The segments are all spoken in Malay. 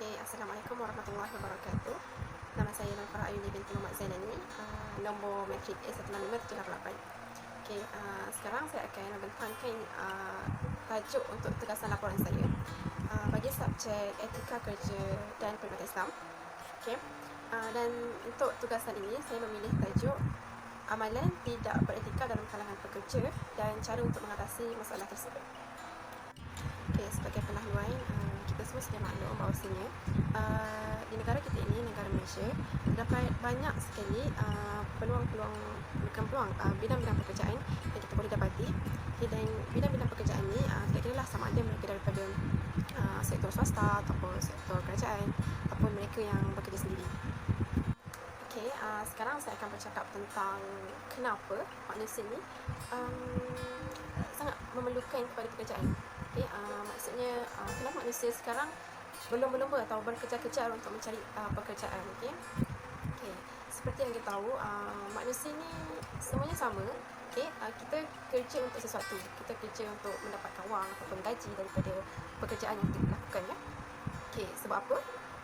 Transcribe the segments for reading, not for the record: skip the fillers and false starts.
Okey, Assalamualaikum warahmatullahi wabarakatuh. Nama saya Nafara Ayuni binti Muhammad Zainani, nombor matrik A16578. Okey, sekarang saya akan membentangkan tajuk untuk tugasan laporan saya bagi subjek etika kerja dan perkhidmatan Islam. Okey, dan untuk tugasan ini saya memilih tajuk amalan tidak beretika dalam kalangan pekerja dan cara untuk mengatasi masalah tersebut. Okey, sebagai pendahuluan, kita semua sedia maklum bahawasanya di negara kita ini, negara Malaysia, terdapat banyak sekali bidang-bidang pekerjaan yang kita boleh dapati. Okay, dan bidang-bidang pekerjaan ini tidak kira lah sama ada mereka daripada sektor swasta ataupun sektor kerajaan ataupun mereka yang bekerja sendiri. Okey, sekarang saya akan bercakap tentang kenapa manusia ini sangat memerlukan kepada pekerjaan. Okay, maksudnya kenapa manusia sekarang berlomba-lomba atau berkejar-kejar untuk mencari pekerjaan. Okay, seperti yang kita tahu, manusia ni semuanya sama. Okay, kita kerja untuk sesuatu, kita kerja untuk mendapatkan wang ataupun gaji daripada pekerjaan yang kita lakukan, ya. Okay, sebab apa?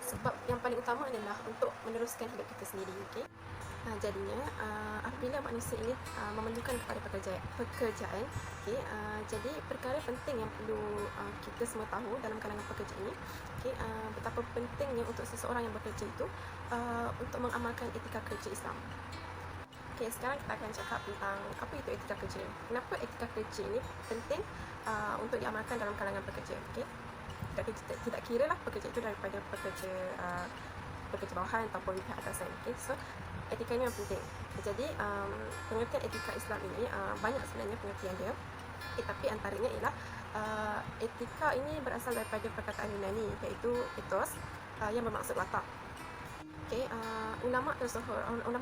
Sebab yang paling utama adalah untuk meneruskan hidup kita sendiri. Okay? Jadinya apabila manusia ini memerlukan kepada pekerjaan, okay, jadi perkara penting yang perlu kita semua tahu dalam kalangan pekerja ini, okay, betapa pentingnya untuk seseorang yang bekerja itu untuk mengamalkan etika kerja Islam. Okay, sekarang kita akan cakap tentang apa itu etika kerja. Kenapa etika kerja ini penting untuk diamalkan dalam kalangan pekerja. Okay? Tidak kira lah pekerja itu daripada pekerja bawahan ataupun pihak atasan. Okay? So, etika ini yang penting. Jadi, pengertian etika Islam ini banyak sebenarnya pengertian dia. Tapi antaranya ialah etika ini berasal daripada perkataan Yunani, iaitu ethos, yang bermaksud watak. Okay, ulama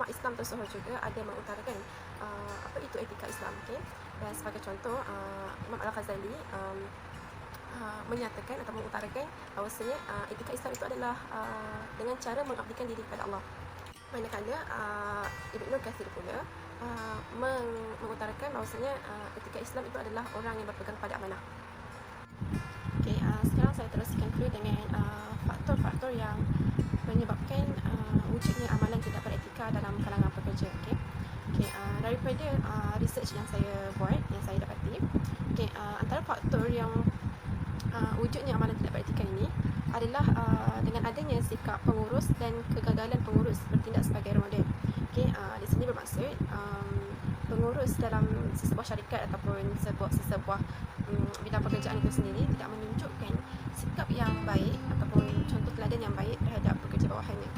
Islam tersohor juga ada mengutarakan apa itu etika Islam. Okay? Dan sebagai contoh, Imam Al-Ghazali menyatakan atau mengutarakan bahawasanya etika Islam itu adalah dengan cara mengabdikan diri kepada Allah. Manakala Ibnu Katsir pula mengutarakan bahawasanya etika Islam itu adalah orang yang berpegang pada amanah. Okay, sekarang saya teruskan dulu dengan faktor-faktor yang menyebabkan wujudnya amalan tidak beretika dalam kalangan pekerja. Okay, daripada research yang saya buat, yang saya dapati, okay, antara faktor yang wujudnya amalan tidak beretika ini adalah dengan adanya sikap pengurus dan kegagalan pengurus bertindak sebagai role model. Okay, di sini bermaksud pengurus dalam sesebuah syarikat ataupun sesebuah bidang pekerjaan itu sendiri tidak menunjukkan sikap yang baik ataupun contoh teladan yang baik terhadap pekerja bawahannya.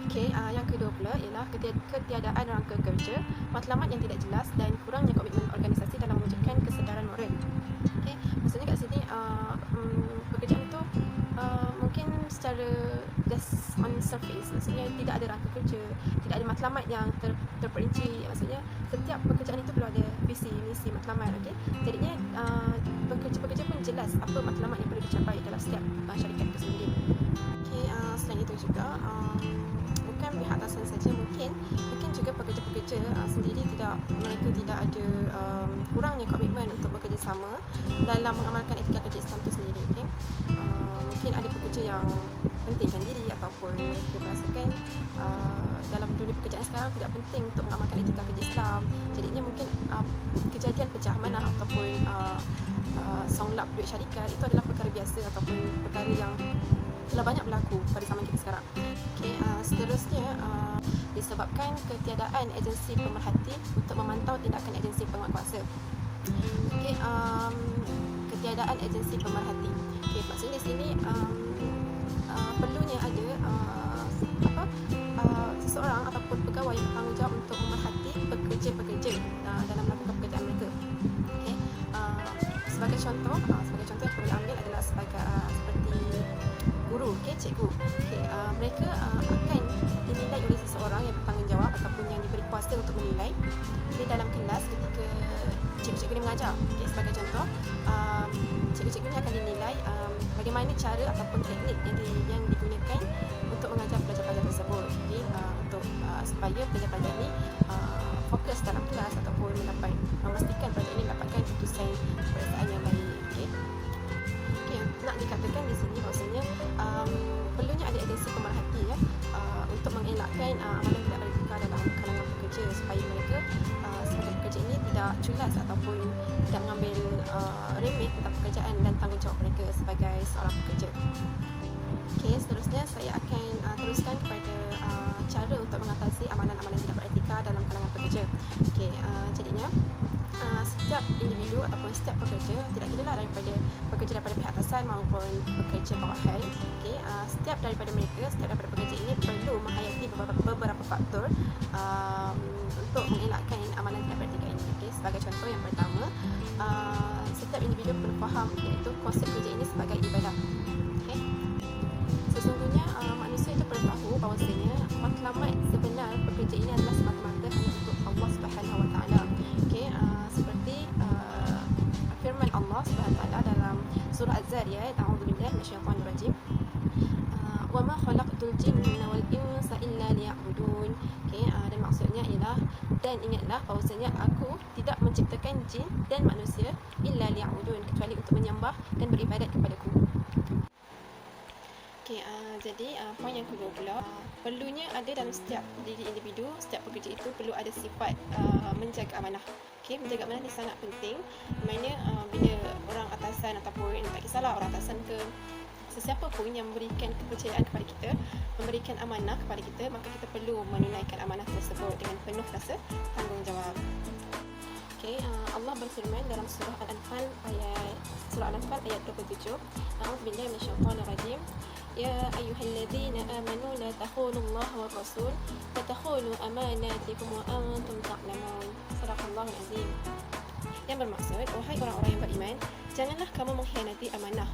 Okay, yang kedua pula ialah ketiadaan rangka kerja, matlamat yang tidak jelas dan kurangnya komitmen organisasi dalam mewujudkan kesedaran moral. Okay, maksudnya kat sini pekerjaan itu mungkin secara just on surface, maksudnya tidak ada rangka kerja, tidak ada matlamat yang terperinci. Maksudnya setiap pekerjaan itu perlu ada visi, misi, matlamat. Okay? Jadinya pekerja-pekerja pun jelas apa matlamat yang perlu dicapai dalam setiap syarikat itu sendiri. Okay, selain itu juga bukan pihak atasan saja, mungkin juga pekerja-pekerja sendiri mereka tidak ada kurangnya komitmen untuk bekerja sama dalam mengamalkan etika kerja Islam itu sendiri. Okay? Mungkin ada pekerja yang pentingkan diri ataupun mereka merasakan dalam dunia pekerjaan sekarang tidak penting untuk mengamalkan etika kerja Islam. Jadinya mungkin kejadian pecah amanah ataupun songlap duit syarikat itu adalah perkara biasa ataupun perkara yang telah banyak berlaku pada zaman kita sekarang. Okay, seterusnya disebabkan ketiadaan agensi pemerhati untuk memantau tindakan agensi penguatkuasa. Okay, ketiadaan agensi pemerhati. Okay, maksudnya di sini perlunya ada seseorang ataupun pegawai yang bertanggungjawab untuk memerhati pekerja-pekerja dalam melakukan pekerjaan mereka. Okay, sebagai contoh yang boleh ambil adalah seperti guru, cikgu. Mereka akan dinilai oleh seseorang yang bertanggungjawab ataupun yang diberi kuasa untuk menilai di dalam kelas ketika cikgu-cikgu ini mengajar. Sebagai contoh, cikgu-cikgu ini akan dinilai bagaimana cara ataupun teknik yang digunakan untuk mengajar pelajar-pelajar tersebut. Untuk supaya pelajar-pelajar ini fokus dalam kelas ataupun memastikan pelajar ini mendapatkan keputusan peperiksaan yang baik. Nak dikatakan di sini bahawasanya ikhlas ataupun tidak mengambil remeh tentang pekerjaan dan tanggungjawab mereka sebagai seorang pekerja. Okey, seterusnya saya akan teruskan kepada cara untuk mengatasi amalan-amalan tidak beretika dalam kalangan pekerja. Okey, jadinya setiap individu ataupun setiap pekerja, tidak kira daripada pekerja daripada pihak atasan maupun pekerja bawahan, okey, setiap daripada pekerja ini perlu menghayati beberapa faktor untuk mengelakkan amalan tidak beretika ini. Okey, sebagai contoh, yang pertama, setiap individu perlu faham iaitu konsep kerja ini sebagai ibadah. Okey, sesungguhnya manusia itu perlu tahu bahawasanya matlamat sebenar pekerja ini adalah semata-mata hanya untuk Allah Subhanahu Wa Taala. Okey, seperti firman Allah Subhanahu Wa Taala dalam surah Az-Zariyat, a'udzubillahi minasyaitonir rajim, wa ma khalaqtul jinna wal insa illa liya'budun. Okey, dan maksudnya ialah, dan ingatlah bahawasanya aku tidak menciptakan jin dan manusia illa liya'budun, kecuali untuk menyembah dan beribadat kepadaku. Okey, jadi poin yang kedua pula, perlunya ada dalam setiap diri individu, setiap pekerja itu perlu ada sifat menjaga amanah. Okey, menjaga amanah ni sangat penting. Mana bila orang atasan ataupun tak kisahlah orang atasan ke sesiapa pun yang memberikan kepercayaan kepada kita, memberikan amanah kepada kita, maka kita perlu menunaikan amanah tersebut dengan penuh rasa tanggungjawab. Okey, Allah berfirman dalam surah Al-Anfal ayat 27, a'udzubillahi minasyaitonir rajim, ya ayyuhalladzina amanu la takhulullaha wa rasul wa takhulu amanatikum wa antum ta'lamun. Sadaqallahul azim. Yang bermaksud, wahai orang-orang yang beriman, janganlah kamu mengkhianati amanah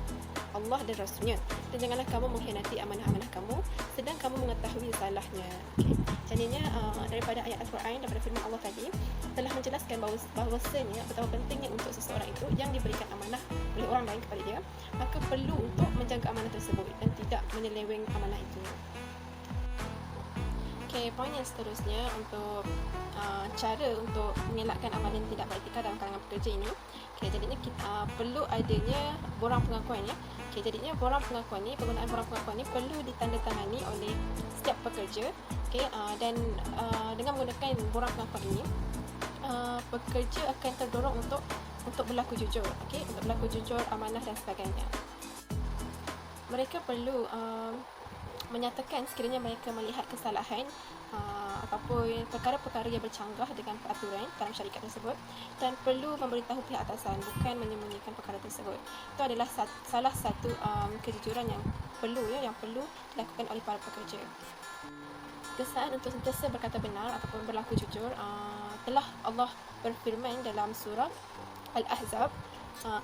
Allah dan Rasulnya, dan janganlah kamu mengkhianati amanah-amanah kamu sedang kamu mengetahui salahnya. Okay. Jadinya daripada ayat Al-Quran, daripada firman Allah tadi telah menjelaskan bahawasanya betapa pentingnya untuk seseorang itu yang diberikan amanah oleh orang lain kepada dia, maka perlu untuk menjaga amanah tersebut dan tidak menyeleweng amanah itu. Okey, poin yang seterusnya untuk cara untuk mengelakkan amalan tidak beretika dalam kalangan pekerja ini. Okey, jadinya kita perlu adanya borang pengakuan ya. Okey, jadinya penggunaan borang pengakuan ini perlu ditandatangani oleh setiap pekerja. Okey, dan dengan menggunakan borang pengakuan ini, pekerja akan terdorong untuk berlaku jujur. Okey, untuk berlaku jujur, amanah dan sebagainya. Mereka perlu menyatakan sekiranya mereka melihat kesalahan ataupun perkara-perkara yang bercanggah dengan peraturan dalam syarikat tersebut, dan perlu memberitahu pihak atasan, bukan menyembunyikan perkara tersebut. Itu adalah salah satu kejujuran yang perlu dilakukan oleh para pekerja. Kesan untuk sentiasa berkata benar ataupun berlaku jujur, telah Allah berfirman dalam surah Al-Ahzab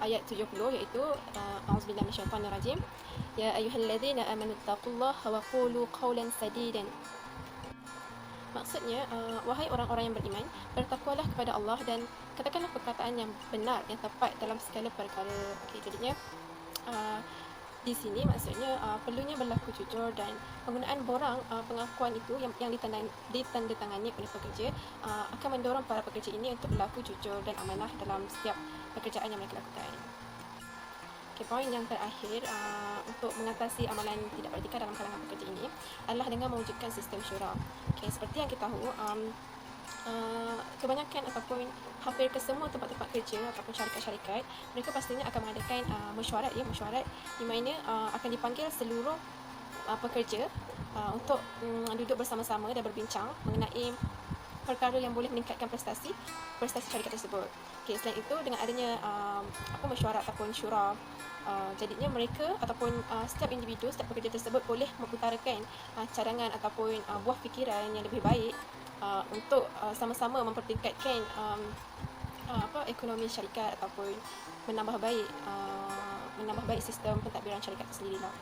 ayat 70, iaitu a'udzubillahi minasyaitonir rajim, ya ayyuhalladzina amanu taqullaha wa qulu qawlan sadidan. Maksudnya, wahai orang-orang yang beriman, bertakwalah kepada Allah dan katakanlah perkataan yang benar, yang tepat dalam segala perkara. Okey, jadinya di sini maksudnya perlunya berlaku jujur, dan penggunaan borang pengakuan itu yang ditandatangani oleh pekerja akan mendorong para pekerja ini untuk berlaku jujur dan amanah dalam setiap pekerjaan yang mereka lakukan. Okay, poin yang terakhir untuk mengatasi amalan tidak beretika dalam kalangan pekerja ini adalah dengan mewujudkan sistem syura. Okay, seperti yang kita tahu, kebanyakan ataupun hampir ke semua tempat-tempat kerja ataupun syarikat-syarikat, mereka pastinya akan mengadakan mesyuarat di mana akan dipanggil seluruh pekerja untuk duduk bersama-sama dan berbincang mengenai perkara yang boleh meningkatkan prestasi syarikat tersebut. Okay, selain itu, dengan adanya mesyuarat ataupun syura, jadinya mereka ataupun setiap individu, setiap pekerja tersebut boleh mengutarakan cadangan ataupun buah fikiran yang lebih baik untuk sama-sama mempertingkatkan ekonomi syarikat ataupun menambah baik sistem pentadbiran syarikat tersendiri lah.